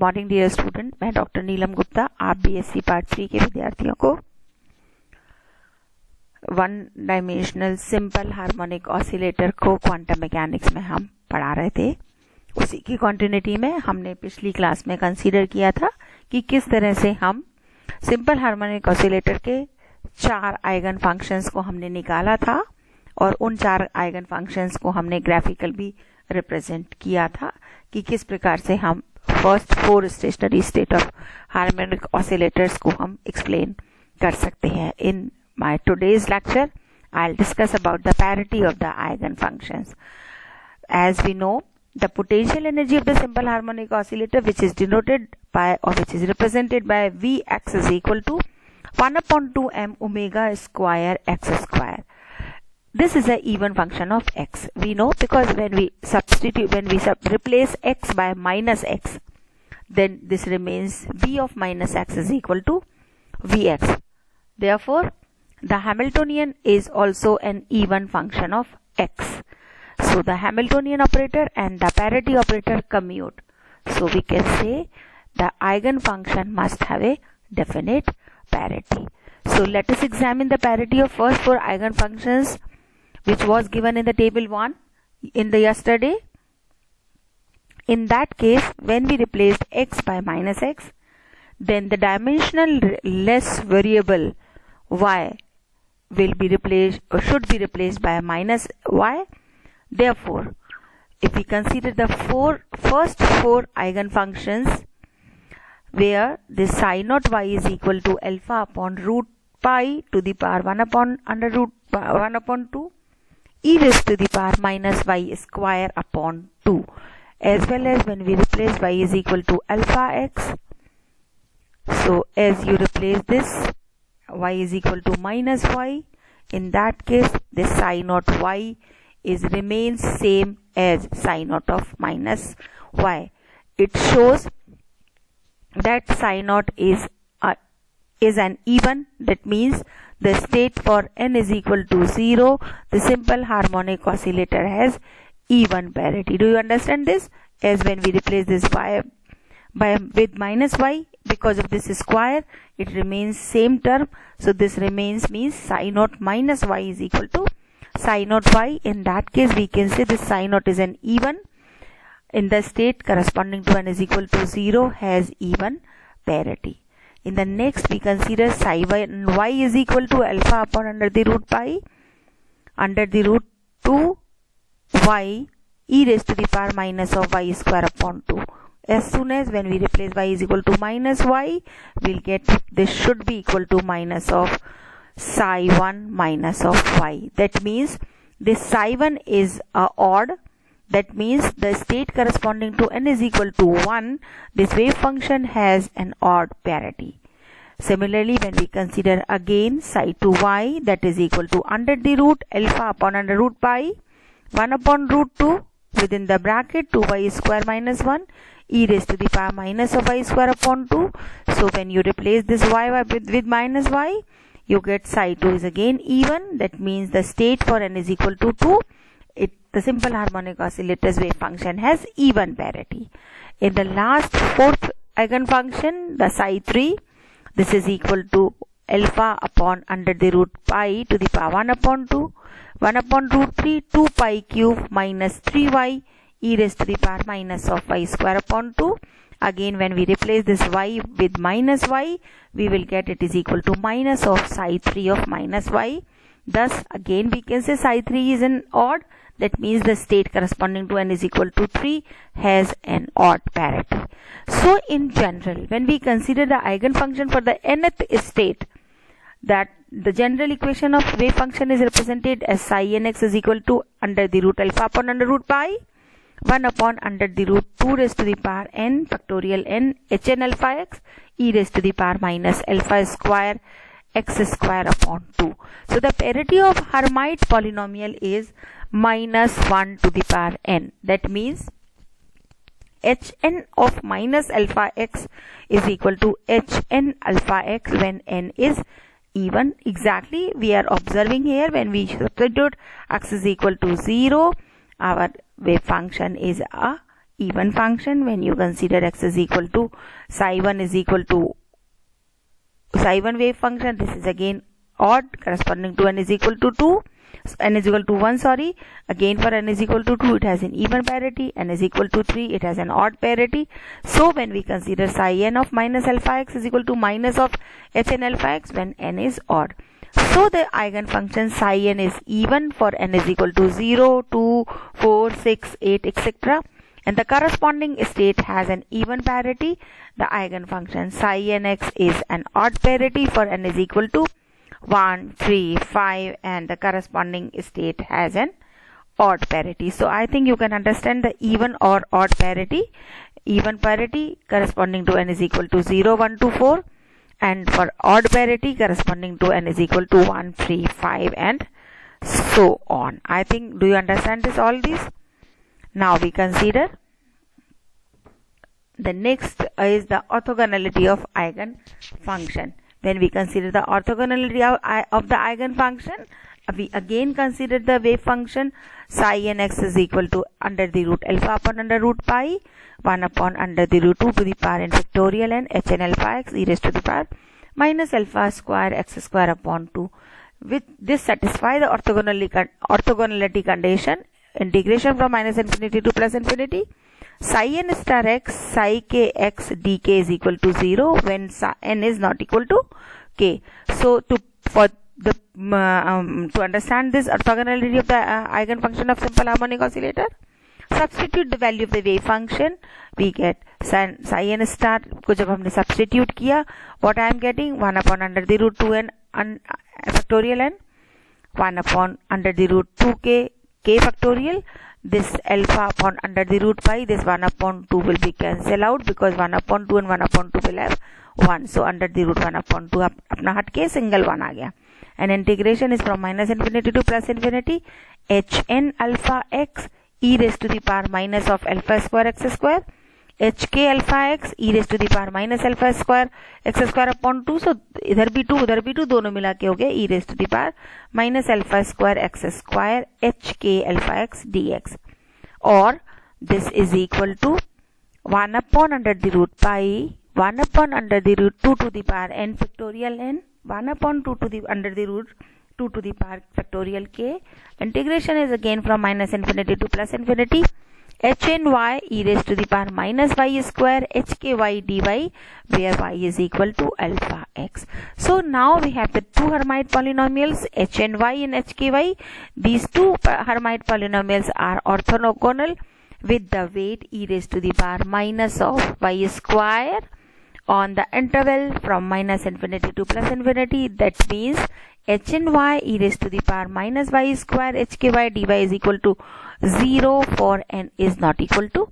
Morning dear student, मैं doctor नीलम गुप्ता आप BSc part 3 के विद्यार्थियों को one dimensional simple harmonic oscillator को क्वांटम मैकेनिक्स में हम पढ़ा रहे थे। उसी की कंटिन्यूटी में हमने पिछली क्लास में कंसीडर किया था कि किस तरह से हम सिंपल हार्मोनिक ऑसिलेटर के 4 आइगन फंक्शंस को हमने निकाला था और उन 4 आइगन फंक्शंस को हमने ग्राफिकल भी रिप्रेजेंट किया था कि किस प्रकार से हम first 4 stationery state of harmonic oscillators को हम एक्सप्लेन कर सकते हैं। In my today's lecture I will discuss about the parity of the eigen functions. As we know, the potential energy of the simple harmonic oscillator, which is denoted by or which is represented by Vx is equal to 1/2 m omega square x square. This is an even function of x. We know because when we replace x by minus x, then this remains v of minus x is equal to vx. Therefore, the Hamiltonian is also an even function of x. So the Hamiltonian operator and the parity operator commute. So we can say the eigenfunction must have a definite parity. So let us examine the parity of first 4 eigenfunctions which was given in the table 1 in the yesterday. In that case, when we replaced x by minus x, then the dimensional less variable y will be replaced or should be replaced by minus y. Therefore, if we consider the first 4 eigenfunctions where the psi naught y is equal to alpha upon root pi to the power 1 upon under root 1 upon 2 e raised to the power minus y square upon 2, as well as when we replace y is equal to alpha x. So as you replace this, y is equal to minus y. In that case, the psi naught y remains same as psi naught of minus y. It shows that psi naught is an even. That means the state for n is equal to 0. The simple harmonic oscillator has even parity. Do you understand this? As when we replace this y with minus y, because of this square, it remains same term. So this remains means psi naught minus y is equal to psi naught y. In that case, we can say this psi naught is an even. In the state corresponding to n is equal to 0 has even parity. In the next, we consider psi y is equal to alpha upon under the root pi under the root 2 y e raised to the power minus of y square upon 2. As soon as when we replace y is equal to minus y, we'll get this should be equal to minus of psi 1 minus of y. That means this psi 1 is odd. That means the state corresponding to n is equal to 1, this wave function has an odd parity. Similarly, when we consider again psi 2 y, that is equal to under the root alpha upon under root pi 1 upon root 2 within the bracket 2y square minus 1 e raised to the power minus of y square upon 2. So when you replace this y with minus y, you get psi 2 is again even. That means the state for n is equal to 2. The simple harmonic oscillator's wave function has even parity. In the last 4th eigenfunction, the psi 3, this is equal to alpha upon under the root pi to the power 1 upon 2, 1 upon root 3, 2 pi cube minus 3y e raised to the power minus of y square upon 2. Again, when we replace this y with minus y, we will get it is equal to minus of psi 3 of minus y. Thus, again we can say psi 3 is an odd. That means the state corresponding to n is equal to 3 has an odd parity. So in general, when we consider the eigenfunction for the nth state, that the general equation of wave function is represented as psi nx is equal to under the root alpha upon under root pi 1 upon under the root 2 raised to the power n factorial n hn alpha x e raised to the power minus alpha square x square upon 2. So the parity of Hermite polynomial is minus 1 to the power n. That means hn of minus alpha x is equal to hn alpha x when n is even. Exactly we are observing here when we substitute x is equal to 0, our wave function is a even function. When you consider x is equal to psi 1 is equal to psi 1 wave function, this is again odd, corresponding to n is equal to 2. N is equal to 1, sorry. Again for n is equal to 2, it has an even parity. N is equal to 3, it has an odd parity. So when we consider psi n of minus alpha x is equal to minus of hn alpha x when n is odd. So the eigenfunction psi n is even for n is equal to 0, 2, 4, 6, 8, etc. And the corresponding state has an even parity. The eigenfunction psi nx is an odd parity for n is equal to 1, 3, 5, and the corresponding state has an odd parity. So I think you can understand the even or odd parity. Even parity corresponding to n is equal to 0, 1, 2, 4, and for odd parity corresponding to n is equal to 1, 3, 5, and so on. I think, do you understand this, all these? Now we consider the next is the orthogonality of eigenfunction. When we consider the orthogonality of the eigenfunction, we again consider the wave function psi nx is equal to under the root alpha upon under root pi 1 upon under the root 2 to the power n factorial n hn alpha x e raised to the power minus alpha square x square upon 2. With this satisfy the orthogonality condition. Integration from minus infinity to plus infinity. Psi n star x psi k x dk is equal to 0 when n is not equal to k. So to understand this orthogonality of the eigenfunction of simple harmonic oscillator, substitute the value of the wave function. We get psi n star को जब हमने substitute किया, what I am getting 1 upon under the root 2n factorial n 1 upon under the root 2k k factorial. This alpha upon under the root pi, this 1 upon 2 will be cancelled out because 1 upon 2 and 1 upon 2 will have 1. So under the root 1 upon 2 अपना हट के single 1 आ गया. And integration is from minus infinity to plus infinity. hn alpha x e raised to the power minus of alpha square x square. hk alpha x e raised to the power minus alpha square x square upon 2. So इधर भी 2 दोनों मिला के हो गया e raised to the power minus alpha square x square hk alpha x dx. Or this is equal to 1 upon under the root pi 1 upon under the root 2 to the power n factorial n 1 upon 2 to the under the root 2 to the power factorial k. Integration is again from minus infinity to plus infinity. hny e raised to the power minus y square hky dy where y is equal to alpha x. So now we have the two Hermite polynomials hny and hky. These two Hermite polynomials are orthogonal with the weight e raised to the power minus of y square on the interval from minus infinity to plus infinity. That means hny e raised to the power minus y square hky dy is equal to 0 for n is not equal to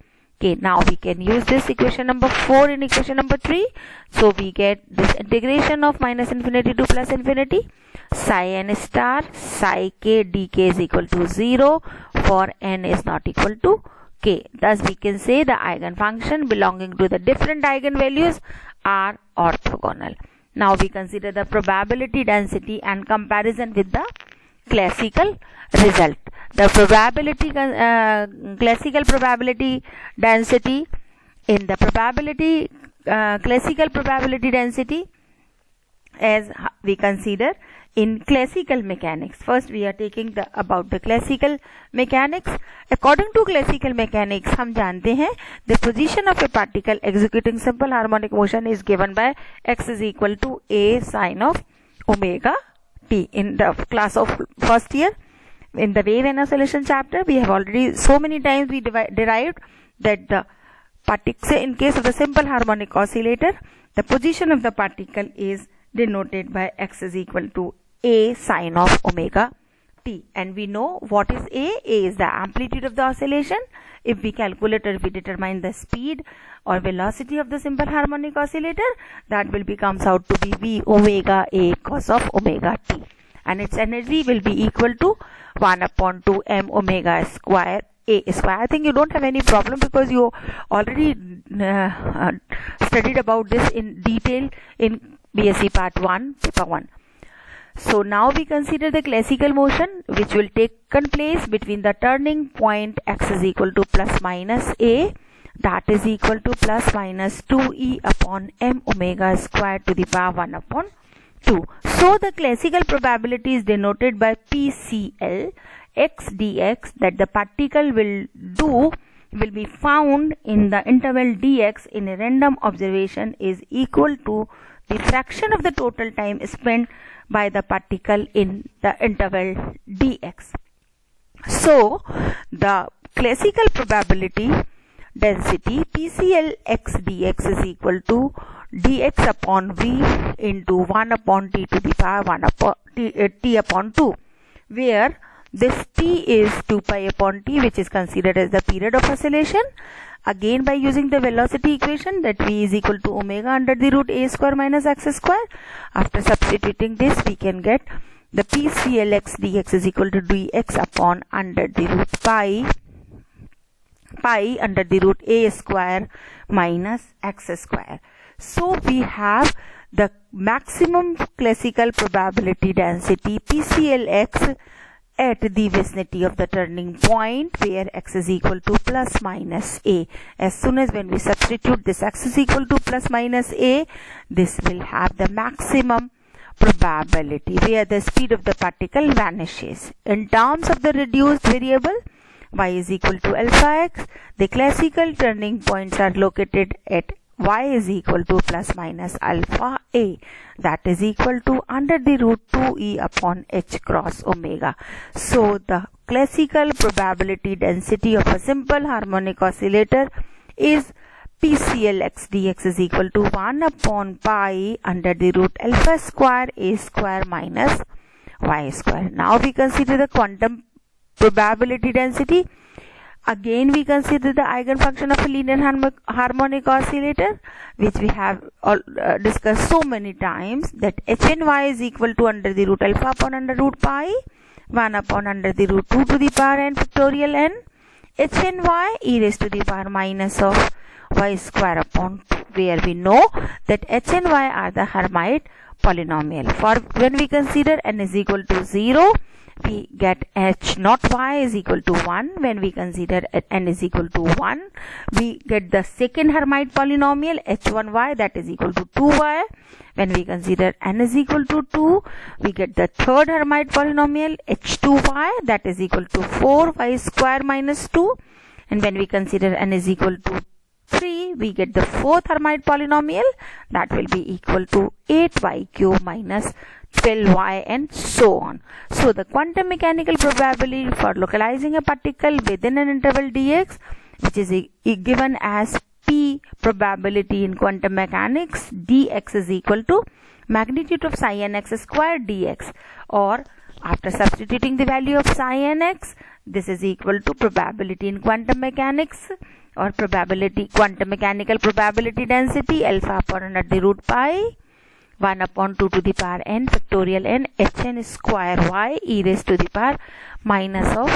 k. Now we can use this equation number 4 in equation number 3. So we get this integration of minus infinity to plus infinity. Psi n star psi k dk is equal to 0 for n is not equal to k. Thus we can say the eigenfunction belonging to the different eigenvalues are orthogonal. Now we consider the probability density and comparison with the classical result. The probability classical probability density in the probability classical probability density as we consider in classical mechanics. First we are taking about the classical mechanics. According to classical mechanics हम जानते हैं the position of a particle executing simple harmonic motion is given by x is equal to a sine of omega t. In the class of first year in the wave and oscillation chapter we have already so many times we derived that the particle in case of the simple harmonic oscillator the position of the particle is denoted by x is equal to a sine of omega t. And we know what is a. A is the amplitude of the oscillation. If we calculate or if we determine the speed or velocity of the simple harmonic oscillator, that will comes out to be v omega a cos of omega t. And its energy will be equal to 1 upon 2 m omega square a square. I think you don't have any problem because you already studied about this in detail in BSc part 1 paper 1. So now we consider the classical motion which will take place between the turning point x is equal to plus minus a that is equal to plus minus 2e upon m omega square to the power 1 upon 2. So the classical probability is denoted by PCL x dx, that the particle will be found in the interval dx in a random observation is equal to the fraction of the total time spent by the particle in the interval dx. So the classical probability density PCL x dx is equal to dx upon v into 1 upon t to the power 1 upon t upon 2, where this t is 2 pi upon t, which is considered as the period of oscillation. Again, by using the velocity equation, that v is equal to omega under the root a square minus x square. After substituting this, we can get the PCL x dx is equal to dx upon under the root pi under the root a square minus x square. So we have the maximum classical probability density PCLx at the vicinity of the turning point, where x is equal to plus minus a. As soon as when we substitute this x is equal to plus minus a, this will have the maximum probability where the speed of the particle vanishes. In terms of the reduced variable y is equal to alpha x, the classical turning points are located at y is equal to plus minus alpha a, that is equal to under the root 2e upon h cross omega. So the classical probability density of a simple harmonic oscillator is PCL x dx is equal to 1 upon pi under the root alpha square a square minus y square. Now we consider the quantum probability density. Again, we consider the eigenfunction of a linear harmonic oscillator, which we have discussed so many times, that h and y is equal to under the root alpha upon under root pi 1 upon under the root 2 to the power n factorial n h and y e raised to the power minus of y square upon 2, where we know that h and y are the Hermite polynomial. For when we consider n is equal to 0, we get h naught y is equal to 1. When we consider n is equal to 1, we get the second Hermite polynomial h1y, that is equal to 2y. When we consider n is equal to 2, we get the third Hermite polynomial h2y, that is equal to 4y square minus 2. And when we consider n is equal to 3, we get the fourth Hermite polynomial, that will be equal to 8y cube minus 12y and so on. So the quantum mechanical probability for localizing a particle within an interval dx, which is given as P probability in quantum mechanics, dx is equal to magnitude of psi n x square dx, or after substituting the value of psi n x, this is equal to probability in quantum mechanics or quantum mechanical probability density alpha upon under the root pi 1 upon 2 to the power n factorial n hn square y e raised to the power minus of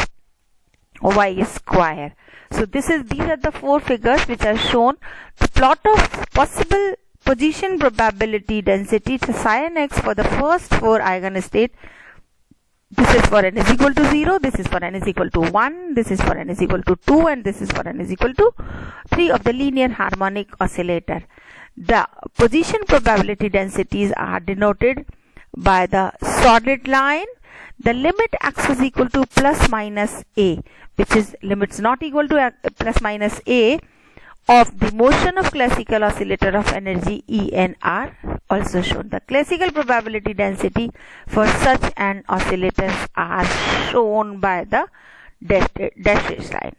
y square. So these are the four figures which are shown to plot of possible position probability density to psi n x for the first four eigenstate. This is for n is equal to 0, this is for n is equal to 1, this is for n is equal to 2, and this is for n is equal to 3 of the linear harmonic oscillator. The position probability densities are denoted by the solid line. The limit x is equal to plus minus a, which is limits not equal to plus minus a of the motion of classical oscillator of energy En are also shown. The classical probability density for such an oscillators are shown by the dashed line.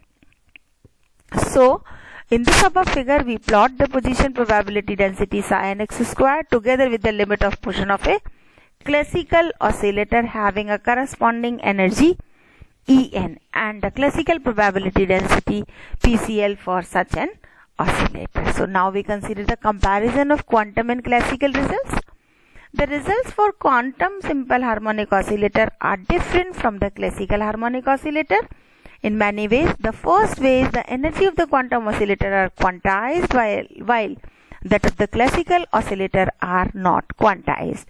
So in this above figure, we plot the position probability density psi n x square together with the limit of motion of a classical oscillator having a corresponding energy En, and the classical probability density PCL for such an oscillator. So now we consider the comparison of quantum and classical results. The results for quantum simple harmonic oscillator are different from the classical harmonic oscillator in many ways. The first way is the energy of the quantum oscillator are quantized while that of the classical oscillator are not quantized.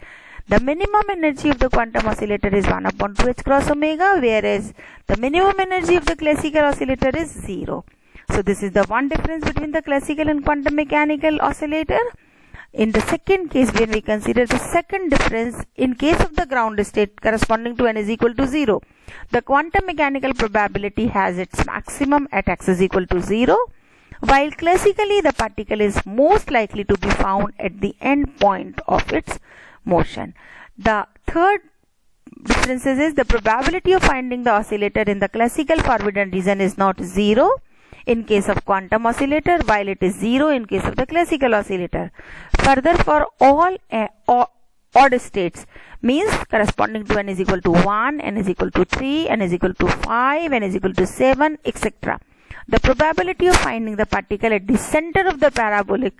The minimum energy of the quantum oscillator is 1 upon 2h cross omega, whereas the minimum energy of the classical oscillator is 0. So this is the one difference between the classical and quantum mechanical oscillator. In the second case, when we consider the second difference, in case of the ground state corresponding to n is equal to 0, the quantum mechanical probability has its maximum at x is equal to 0, while classically the particle is most likely to be found at the end point of its motion. The third difference is the probability of finding the oscillator in the classical forbidden region is not 0 in case of quantum oscillator, while it is 0 in case of the classical oscillator. Further, for all odd states, means corresponding to n is equal to 1, n is equal to 3, n is equal to 5, n is equal to 7, etc., the probability of finding the particle at the center of the parabolic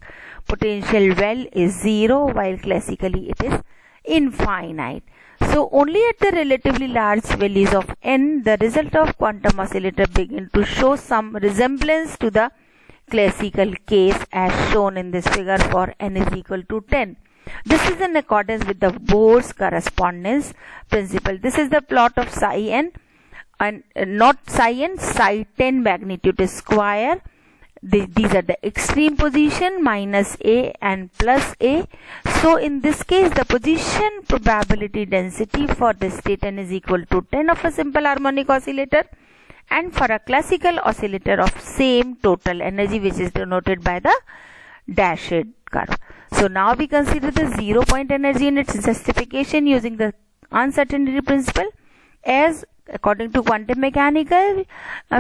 potential well is 0, while classically it is infinite. So only at the relatively large values of n, the result of quantum oscillator begin to show some resemblance to the classical case as shown in this figure for n is equal to 10. This is in accordance with the Bohr's correspondence principle. This is the plot of psi n, and not psi n, psi 10 magnitude square. These are the extreme position, minus a and plus a. So in this case, the position probability density for the state n is equal to 10 of a simple harmonic oscillator, and for a classical oscillator of same total energy, which is denoted by the dashed curve. So now we consider the 0 point energy in its justification using the uncertainty principle. As according to quantum mechanical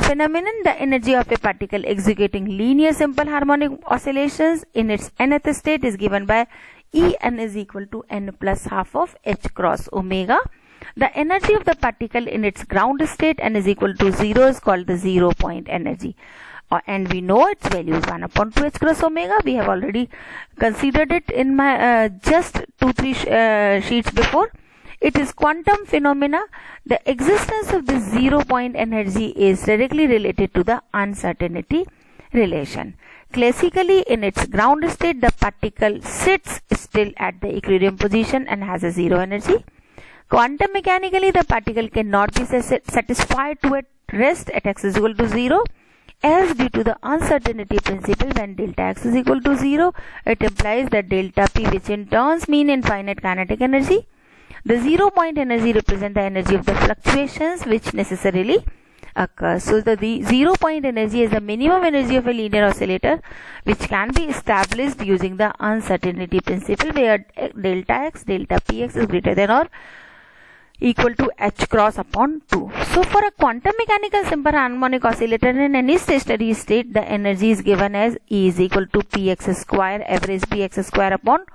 phenomenon, the energy of a particle executing linear simple harmonic oscillations in its nth state is given by En is equal to n plus half of h cross omega. The energy of the particle in its ground state n is equal to 0 is called the 0 point energy. And we know its value is 1 upon 2 h cross omega. We have already considered it in my just 2-3 sheets before. It is quantum phenomena. The existence of the 0 point energy is directly related to the uncertainty relation. Classically, in its ground state, the particle sits still at the equilibrium position and has a 0 energy. Quantum mechanically, the particle cannot be satisfied to at rest at x is equal to 0, as due to the uncertainty principle, when delta x is equal to 0, it implies that delta p, which in turns mean infinite kinetic energy. The 0 point energy represents the energy of the fluctuations which necessarily occur. So the 0 point energy is the minimum energy of a linear oscillator, which can be established using the uncertainty principle, where delta x, delta px is greater than or equal to h cross upon 2. So for a quantum mechanical simple harmonic oscillator in any stationary state, the energy is given as E is equal to px square average px square upon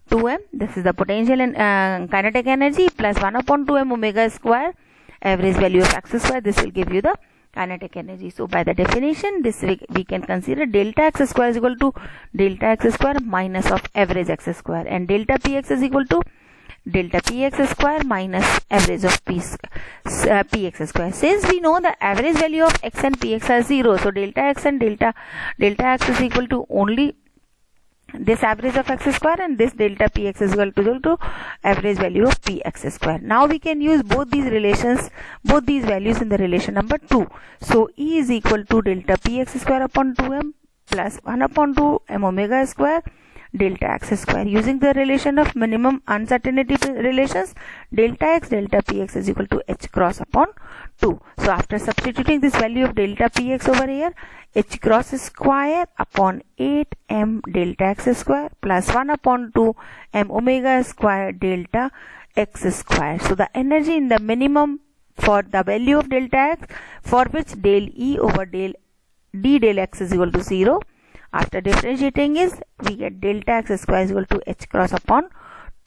2m. This is the potential and kinetic energy, plus 1 upon 2m omega square average value of x square. This will give you the kinetic energy. So by the definition, this we can consider delta x square is equal to delta x square minus of average x square, and delta px is equal to delta px square minus average of px square. Since we know the average value of x and px are 0, so delta x and delta x is equal to only this average of x square, and this delta px is equal to average value of px square. Now we can use both these values in the relation number 2. So E is equal to delta px square upon 2m plus 1 upon 2m omega square delta x square. Using the relation of minimum uncertainty relations, delta x delta px is equal to h cross upon 2. So after substituting this value of delta px over here, h cross square upon 8m delta x square plus 1 upon 2m omega square delta x square. So the energy in the minimum for the value of delta x, for which del E over del d del x is equal to 0. After differentiating is, we get delta x square is equal to h cross upon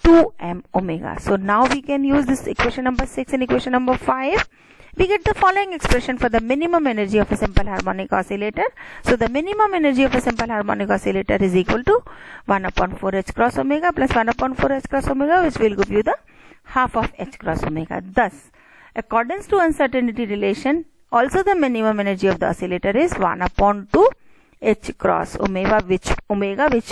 2m omega. So now we can use this equation number 6 and equation number 5. We get the following expression for the minimum energy of a simple harmonic oscillator. So the minimum energy of a simple harmonic oscillator is equal to 1 upon 4 h cross omega plus 1 upon 4 h cross omega, which will give you the half of h cross omega. Thus, accordance to uncertainty relation, also the minimum energy of the oscillator is 1 upon 2 h cross omega, which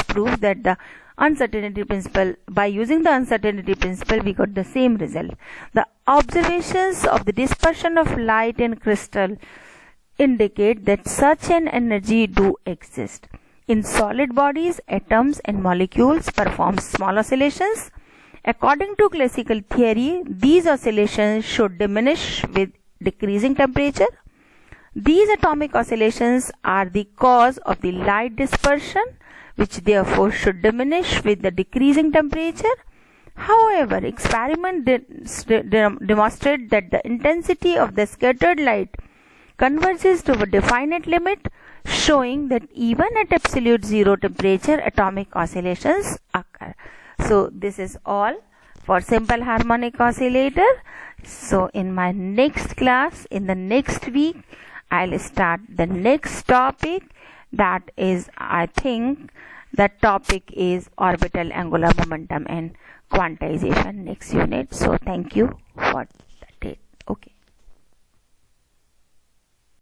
proves that the uncertainty principle, by using the uncertainty principle, we got the same result. The observations of the dispersion of light in crystal indicate that such an energy do exist. In solid bodies, atoms and molecules perform small oscillations. According to classical theory, these oscillations should diminish with decreasing temperature. These atomic oscillations are the cause of the light dispersion, which therefore should diminish with the decreasing temperature. However, experiment demonstrate that the intensity of the scattered light converges to a definite limit, showing that even at absolute zero temperature, atomic oscillations occur. So this is all for simple harmonic oscillator. So in my next class, in the next week, I'll start the next topic. That is, I think that topic is orbital angular momentum and quantization, next unit. So thank you for that. Okay.